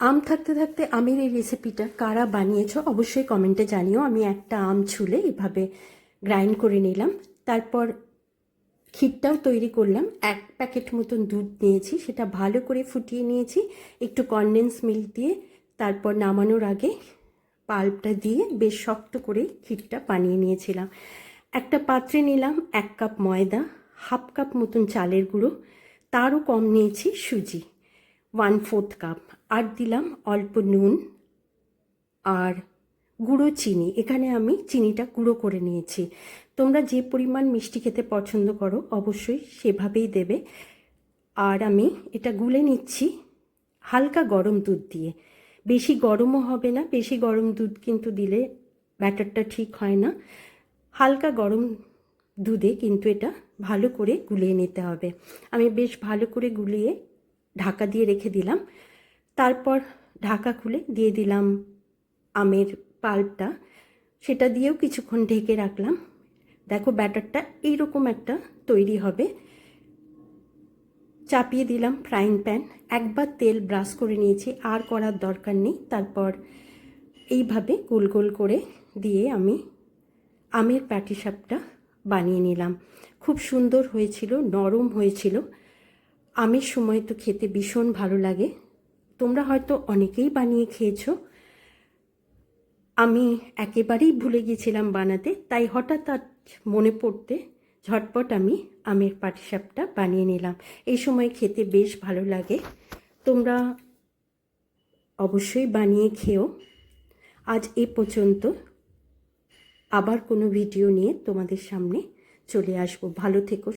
আম থাকতে থাকতে আমের এই রেসিপিটা কারা বানিয়েছো অবশ্যই কমেন্টে জানিও। আমি একটা আম ছুলে এভাবে গ্রাইন্ড করে নিলাম। তারপর ক্ষীরটাও তৈরি করলাম। 1 প্যাকেট মতন দুধ নিয়েছি, সেটা ভালো করে ফুটিয়ে নিয়েছি একটু কনডেন্স মিল্ক দিয়ে। তারপর নামানোর আগে পাল্পটা দিয়ে বেশ শক্ত করে ক্ষীরটা বানিয়ে নিয়েছিলাম। একটা পাত্রে নিলাম 1 কাপ ময়দা, 1/2 কাপ মতন চালের গুঁড়ো, তারও কম নিয়েছি সুজি 1/4 কাপ, আর দিলাম অল্প নুন আর গুঁড়ো চিনি। এখানে আমি চিনিটা গুঁড়ো করে নিয়েছি। তোমরা যে পরিমাণ মিষ্টি খেতে পছন্দ করো অবশ্যই সেভাবেই দেবে। আর আমি এটা গুলে নিচ্ছি হালকা গরম দুধ দিয়ে। বেশি গরমও হবে না, বেশি গরম দুধ কিন্তু দিলে ব্যাটারটা ঠিক হয় না। হালকা গরম দুধে কিন্তু এটা ভালো করে গুলিয়ে নিতে হবে। আমি বেশ ভালো করে গুলিয়ে ঢাকা দিয়ে রেখে দিলাম। তারপর ঢাকা খুলে দিয়ে দিলাম আমের পাল্পটা, সেটা দিয়েও কিছুক্ষণ ঢেকে রাখলাম। দেখো ব্যাটারটা এইরকম একটা তৈরি হবে। চাপিয়ে দিলাম ফ্রাইং প্যান, একবার তেল ব্রাশ করে নিয়েছি, আর করার দরকার নেই। তারপর এইভাবে গোল গোল করে দিয়ে আমি আমের প্যাটিসাপটা বানিয়ে নিলাম। খুব সুন্দর হয়েছিল, নরম হয়েছিল। আমের সময় তো খেতে ভীষণ ভালো লাগে। তোমরা হয়তো অনেকেই বানিয়ে খেয়েছো, আমি একেবারেই ভুলে গিয়েছিলাম বানাতে, তাই হঠাৎ আজ মনে পড়তে ঝটপট আমি আমের পাটিসাপটা বানিয়ে নিলাম। এই সময় খেতে বেশ ভালো লাগে। তোমরা অবশ্যই বানিয়ে খেও। আজ এ পর্যন্ত, আবার কোনো ভিডিও নিয়ে তোমাদের সামনে চলে আসবো। ভালো থেকো।